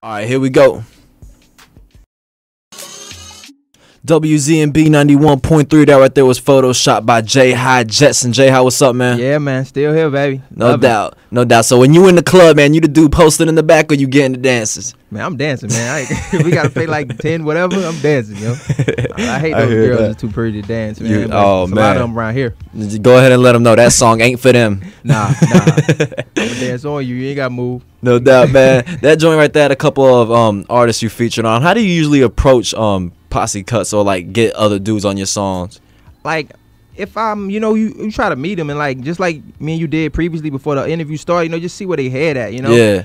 All right, here we go. WZMB 91.3. That right there was photoshopped by J High Jetson. J High, what's up, man? Yeah, man, still here, baby. No doubt, no doubt. So when you in the club, man, you the dude posted in the back, or you getting the dances? Man, I'm dancing, man. We gotta pay like 10, whatever. I'm dancing, yo. I hate those girls that's too pretty to dance, man. Oh, man, a lot of them around here. Go ahead and let them know that song ain't for them. Nah. I'm gonna dance on you. You ain't gotta move. No doubt, man. That joint right there had a couple of artists you featured on. How do you usually approach posse cuts or like get other dudes on your songs? Like, if I'm, you try to meet them and like, just like me and you did previously before the interview started, just see where they head at, Yeah.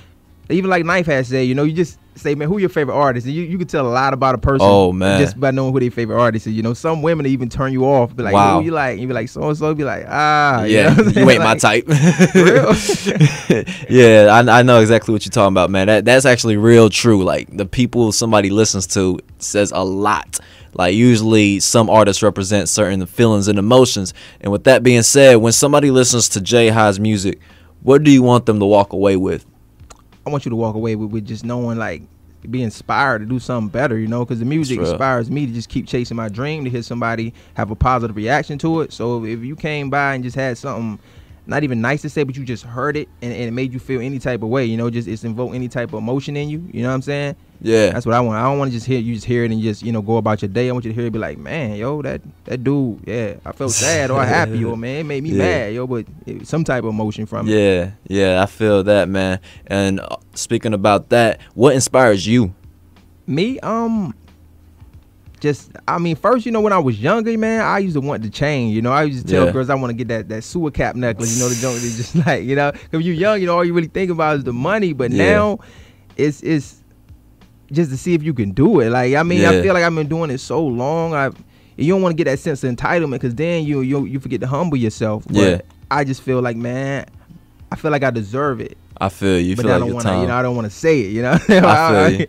Even like Knife has said, you just say, man, who your favorite artist? And you can tell a lot about a person. Oh, man. Just by knowing who their favorite artist is. Some women even turn you off. Be like, wow. Who you like? And you be like, so-and-so. Be like, ah. Yeah, you ain't my type. For real? Yeah, I know exactly what you're talking about, man. That's actually real true. Like, the people somebody listens to says a lot. Like, usually some artists represent certain feelings and emotions. And with that being said, when somebody listens to J High's music, what do you want them to walk away with? I want you to walk away with just knowing, like, be inspired to do something better, because the music inspires me to just keep chasing my dream, to hear somebody have a positive reaction to it. So if you came by and just had something not even nice to say, but you just heard it and it made you feel any type of way, just it's invoke any type of emotion in you, you know what I'm saying? Yeah. That's what I want. I don't want to just hear it and just, go about your day. I want you to hear it and be like, man, yo, that dude, yeah, I felt sad or happy, or man, it made me mad, but some type of emotion from it. Yeah, I feel that, man. And speaking about that, what inspires you? Me, first, when I was younger, man, I used to want the chain, I used to tell girls I want to get that sewer cap necklace, the joint is just like, because when you're young, all you really think about is the money, but now it's just to see if you can do it. Like, I feel like I've been doing it so long, you don't want to get that sense of entitlement, because then you forget to humble yourself. But I just feel like, man, I feel like I deserve it. I feel you. But feel I like don't want to, I don't want to say it, I feel you.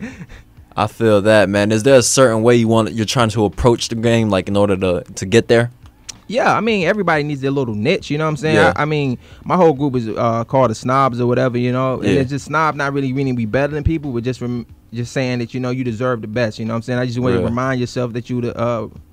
I feel that, man. Is there a certain way you're trying to approach the game, like in order to get there? Yeah, everybody needs their little niche, you know what I'm saying? Yeah. My whole group is called the Snobs or whatever, and it's just snob, not really meaning be better than people, but just saying that, you deserve the best, you know what I'm saying? I just want to remind yourself that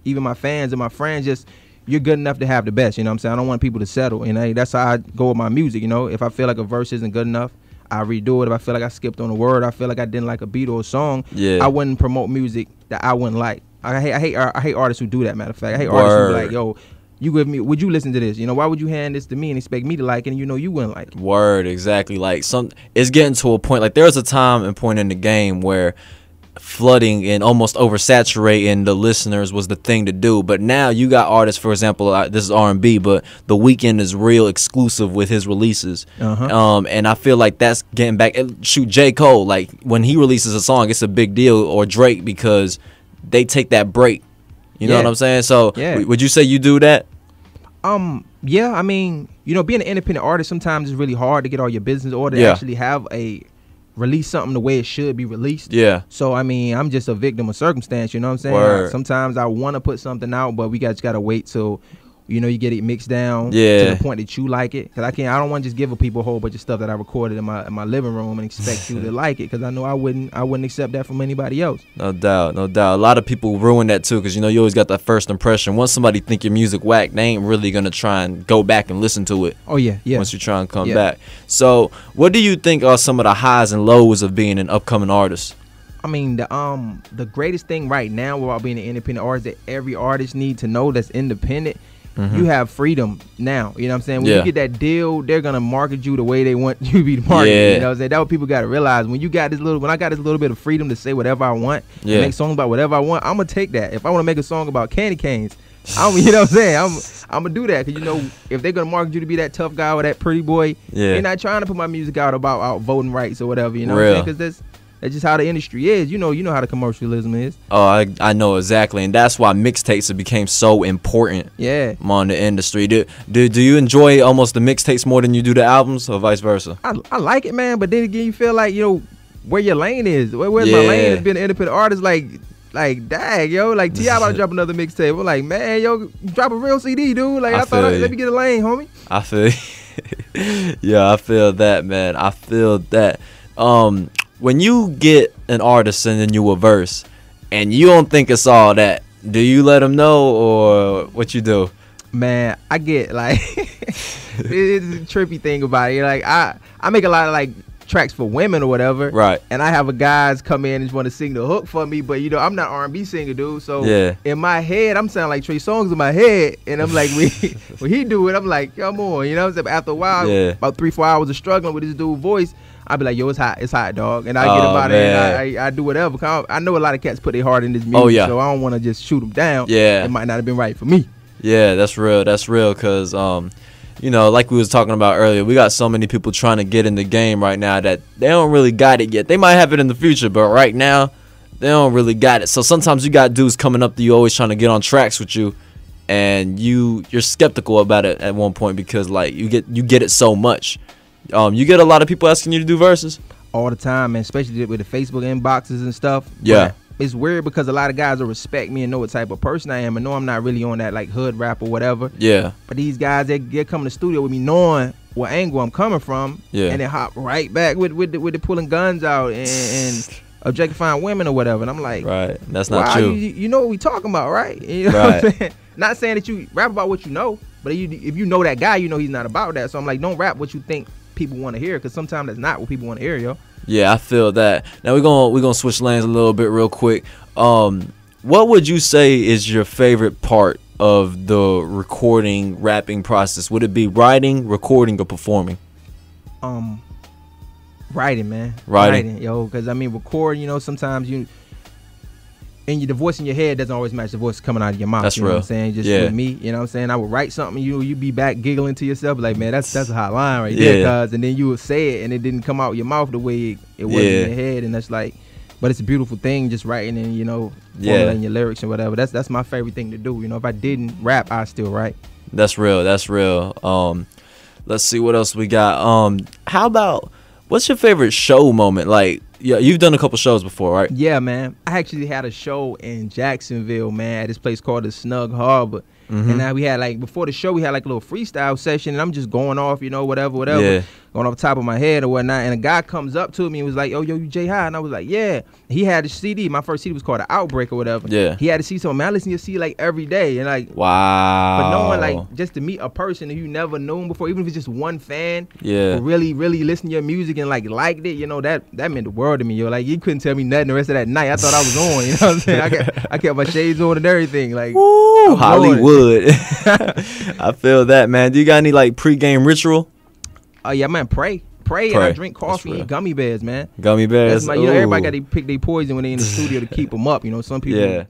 even my fans and my friends, you're good enough to have the best, you know what I'm saying? I don't want people to settle, that's how I go with my music, If I feel like a verse isn't good enough, I redo it. If I feel like I skipped on a word, I feel like I didn't like a beat or a song, I wouldn't promote music that I wouldn't like. I hate artists who do that, matter of fact. I hate artists who be like, yo, would you listen to this? Why would you hand this to me and expect me to like it, and you wouldn't like it? Word, exactly. Like, it's getting to a point, like there was a time and point in the game where flooding and almost oversaturating the listeners was the thing to do, but now you got artists, for example, this is R&B, but The Weeknd is real exclusive with his releases. And I feel like that's getting back. Shoot, J. Cole, like when he releases a song, it's a big deal, or Drake, because they take that break, you know what I'm saying? So would you say you do that? Yeah, being an independent artist, sometimes it's really hard to get all your business order to actually have release something the way it should be released. Yeah. So I'm just a victim of circumstance, you know what I'm saying? Word. Sometimes I want to put something out, but we just gotta wait till you get it mixed down to the point that you like it. Cause I don't want to just give people a whole bunch of stuff that I recorded in my living room and expect you to like it, because I know I wouldn't accept that from anybody else. No doubt. A lot of people ruin that too, because you always got that first impression. Once somebody think your music whack, they ain't really gonna try and go back and listen to it. Oh yeah. Once you try and come back. So what do you think are some of the highs and lows of being an upcoming artist? The greatest thing right now about being an independent artist that every artist needs to know that's independent. You have freedom now, you know what I'm saying? When you get that deal, they're gonna market you the way they want you to be marketed. You know what I'm saying? That's what people gotta realize. When I got this little bit of freedom to say whatever I want, and make songs about whatever I want, I'm gonna take that. If I want to make a song about candy canes, you know what I'm saying? I'm gonna do that, because if they're gonna market you to be that tough guy or that pretty boy, they're not trying to put my music out about voting rights or whatever, you know what I'm saying? Because that's just how the industry is. You know how the commercialism is. Oh, I know exactly, and that's why mixtapes have became so important. On the industry. Do you enjoy almost the mixtapes more than you do the albums, or vice versa? I like it, man. But then again, you feel like where your lane is. Where's my lane as being an independent artist? Like, dang, yo, like T.I. about to drop another mixtape. I'm like, man, yo, drop a real CD, dude. Like, I thought, let me get a lane, homie. I feel. Yeah, I feel that, man. I feel that. When you get an artist sending you a verse, and you don't think it's all that, do you let them know, or what you do? Man, I get like it's a trippy thing about it. Like I make a lot of like tracks for women or whatever, Right. and I have a guys come in and just want to sing the hook for me, but I'm not R&B singer, dude. So Yeah. in my head, I'm sounding like Trey Songz in my head, and I'm like, when he do it, I'm like, come on, you know what I'm saying? After a while, about 3-4 hours of struggling with this dude's voice, I'll be like, yo, it's hot, dog, and I get about it, and I do whatever. I know a lot of cats put their heart in this music, so I don't want to just shoot them down. Yeah, it might not have been right for me. Yeah, that's real. That's real, because like we was talking about earlier, we got so many people trying to get in the game right now that they don't really got it yet. They might have it in the future, but right now they don't really got it. So sometimes you got dudes coming up to you always trying to get on tracks with you, and you're skeptical about it at one point because like you get it so much. You get a lot of people asking you to do verses all the time, man, especially with the Facebook inboxes and stuff. Yeah. But it's weird because a lot of guys will respect me and know what type of person I am and know I'm not really on that like hood rap or whatever. Yeah. But these guys, they come to the studio with me knowing what angle I'm coming from. Yeah. And they hop right back with the pulling guns out and objectifying women or whatever. And I'm like, right, that's not true. You know what we talking about, right? You know what I'm saying? Not saying that you rap about what you know, but if you know that guy, you know he's not about that. So I'm like, don't rap what you think people want to hear, because sometimes that's not what people want to hear, yo. Yeah, I feel that. Now we're gonna switch lanes a little bit real quick. What would you say is your favorite part of the recording rapping process? Would it be writing, recording, or performing? Writing, man. Writing, yo, because I mean, recording, sometimes the voice in your head doesn't always match the voice coming out of your mouth. That's you know real. What I'm saying? Just with me, you know what I'm saying? I would write something, you be back giggling to yourself, like, man, that's a hot line right there, cuz, and then you would say it and it didn't come out your mouth the way it was in your head, and that's like, but it's a beautiful thing just writing and formulating your lyrics and whatever. That's my favorite thing to do. If I didn't rap, I'd still write. That's real. Let's see what else we got. How about, what's your favorite show moment? Like, yeah, you've done a couple shows before, right? Yeah, man. I actually had a show in Jacksonville, man, at this place called the Snug Harbor. And now we had before the show, we had a little freestyle session, and I'm just going off, whatever, going off the top of my head or whatnot. And a guy comes up to me and was like, "Oh, yo, you Jay High?" And I was like, "Yeah." He had a CD. My first CD was called The Outbreak or whatever. Yeah. He had a CD, so man, I listen to your CD every day, and wow. But knowing just to meet a person that you never knew before, even if it's just one fan, who really, really listened to your music and liked it, that meant the world to me, yo. You couldn't tell me nothing the rest of that night. I thought I was on, you know what I'm saying? I kept my shades on and everything, Woo, Hollywood. I feel that, man. Do you got any pregame ritual? Yeah, man, pray, and I drink coffee and gummy bears, man. Gummy bears. Everybody got to pick their poison when they in the studio to keep them up. Some people